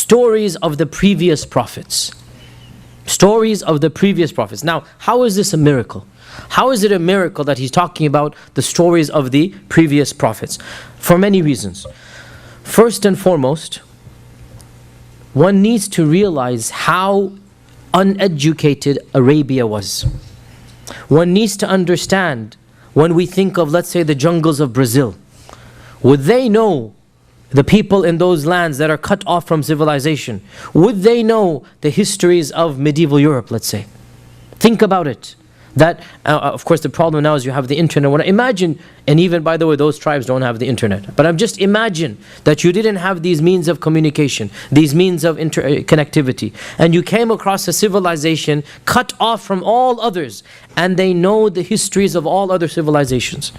stories of the previous prophets. Stories of the previous prophets. Now, how is this a miracle? How is it a miracle that he's talking about the stories of the previous prophets? For many reasons. First and foremost, one needs to realize how uneducated Arabia was. One needs to understand, when we think of, let's say, the jungles of Brazil, would they know the people in those lands that are cut off from civilization? Would they know the histories of medieval Europe, let's say? Think about it. That, of course, the problem now is you have the internet. When I imagine, and even by the way, those tribes don't have the internet. But I'm just imagine that you didn't have these means of communication, these means of connectivity, and you came across a civilization cut off from all others, and they know the histories of all other civilizations.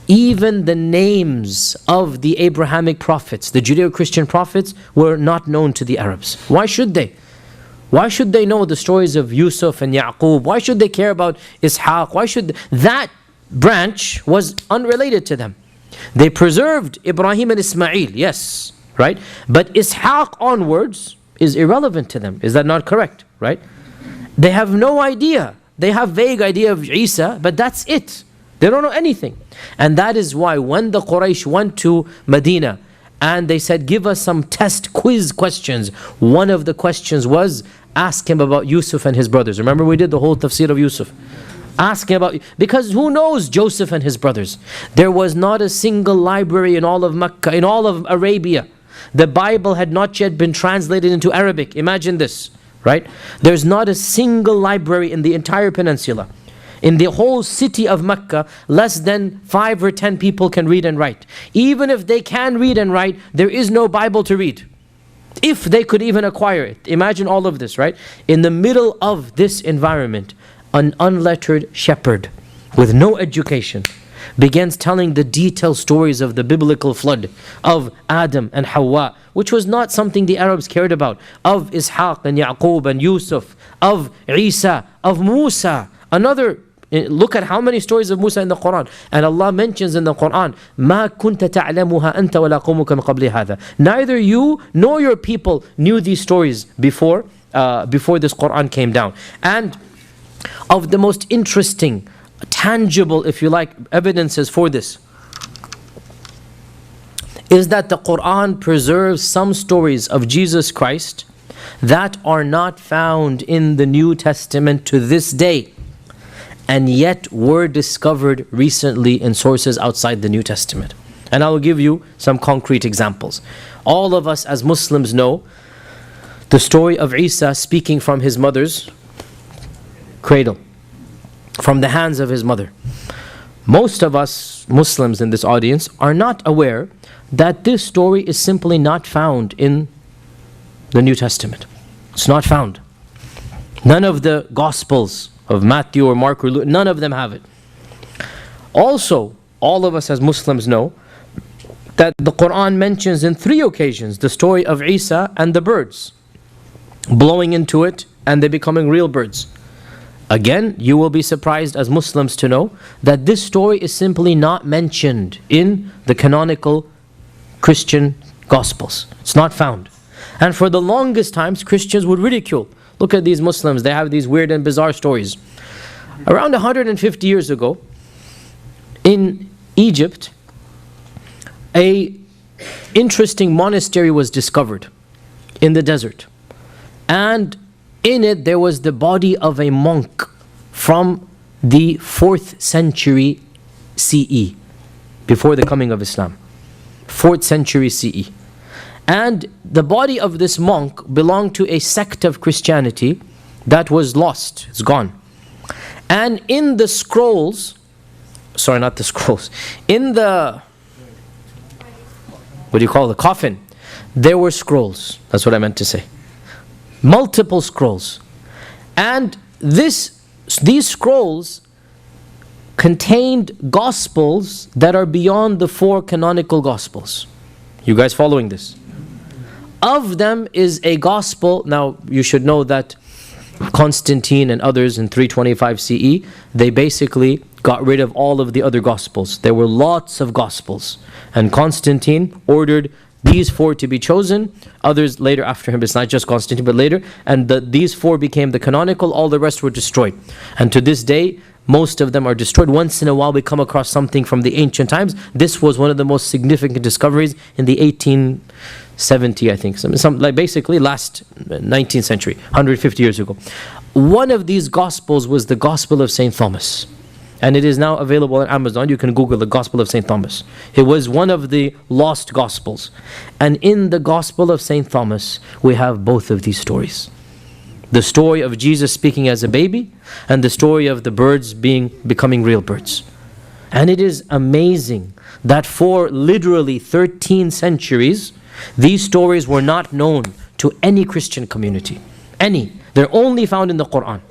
Even the names of the Abrahamic prophets, the Judeo-Christian prophets, were not known to the Arabs. Why should they? Why should they know the stories of Yusuf and Yaqub? Why should they care about Ishaq? Why should that branch was unrelated to them? They preserved Ibrahim and Ismail, yes, right? But Ishaq onwards is irrelevant to them. Is that not correct, right? They have no idea. They have vague idea of Isa, but that's it. They don't know anything. And that is why when the Quraysh went to Medina and they said, give us some test quiz questions, one of the questions was, ask him about Yusuf and his brothers. Remember we did the whole tafsir of Yusuf. Ask him about, because who knows Joseph and his brothers? There was not a single library in all of Mecca, in all of Arabia. The Bible had not yet been translated into Arabic. Imagine this, right? There's not a single library in the entire peninsula. In the whole city of Mecca, less than 5 or 10 people can read and write. Even if they can read and write, there is no Bible to read. If they could even acquire it. Imagine all of this, right? In the middle of this environment, an unlettered shepherd with no education begins telling the detailed stories of the biblical flood, of Adam and Hawa, which was not something the Arabs cared about, of Ishaq and Yaqub and Yusuf, of Isa, of Musa. Look at how many stories of Musa in the Quran. And Allah mentions in the Quran, مَا كُنْتَ تَعْلَمُهَا أَنْتَ وَلَا قَوْمُكَ مِنْ قَبْلِ هَذَا. Neither you nor your people knew these stories before this Quran came down. And of the most interesting, tangible, if you like, evidences for this is that the Quran preserves some stories of Jesus Christ that are not found in the New Testament to this day, and yet were discovered recently in sources outside the New Testament. And I will give you some concrete examples. All of us as Muslims know the story of Isa speaking from his mother's cradle, from the hands of his mother. Most of us Muslims in this audience are not aware that this story is simply not found in the New Testament. It's not found. None of the Gospels of Matthew or Mark or Luke, none of them have it. Also, all of us as Muslims know that the Quran mentions in 3 occasions the story of Isa and the birds blowing into it and they becoming real birds. Again, you will be surprised as Muslims to know that this story is simply not mentioned in the canonical Christian Gospels. It's not found. And for the longest times, Christians would ridicule. Look at these Muslims, they have these weird and bizarre stories. Around 150 years ago, in Egypt, a interesting monastery was discovered in the desert. And in it there was the body of a monk from the 4th century CE, before the coming of Islam. 4th century CE. And the body of this monk belonged to a sect of Christianity that was lost, it's gone. And in the scrolls, sorry, not the scrolls, in the, what do you call it, the coffin, there were scrolls. That's what I meant to say. Multiple scrolls. And these scrolls contained gospels that are beyond the 4 canonical gospels. You guys following this? Of them is a gospel. Now you should know that Constantine and others in 325 CE, they basically got rid of all of the other gospels. There were lots of gospels, and Constantine ordered these four to be chosen. Others later after him, it's not just Constantine, but later. And these four became the canonical, all the rest were destroyed. And to this day, most of them are destroyed. Once in a while we come across something from the ancient times. This was one of the most significant discoveries in the 1870, I think. Some like basically last 19th century, 150 years ago. One of these Gospels was the Gospel of St. Thomas. And it is now available on Amazon. You can Google the Gospel of St. Thomas. It was one of the lost Gospels. And in the Gospel of St. Thomas, we have both of these stories. The story of Jesus speaking as a baby, and the story of the birds becoming real birds. And it is amazing that for literally 13 centuries, these stories were not known to any Christian community. Any. They're only found in the Quran.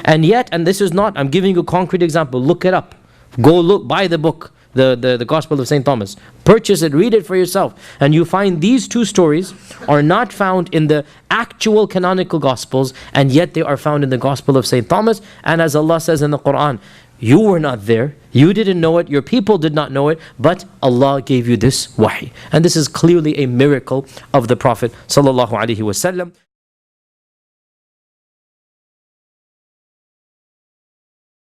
And yet, and this is not, I'm giving you a concrete example, look it up. Go look, buy the book, the Gospel of St. Thomas. Purchase it, read it for yourself. And you find these two stories are not found in the actual canonical Gospels, and yet they are found in the Gospel of St. Thomas. And as Allah says in the Quran, you were not there, you didn't know it, your people did not know it, but Allah gave you this wahi. And this is clearly a miracle of the Prophet sallallahu alaihi wasallam.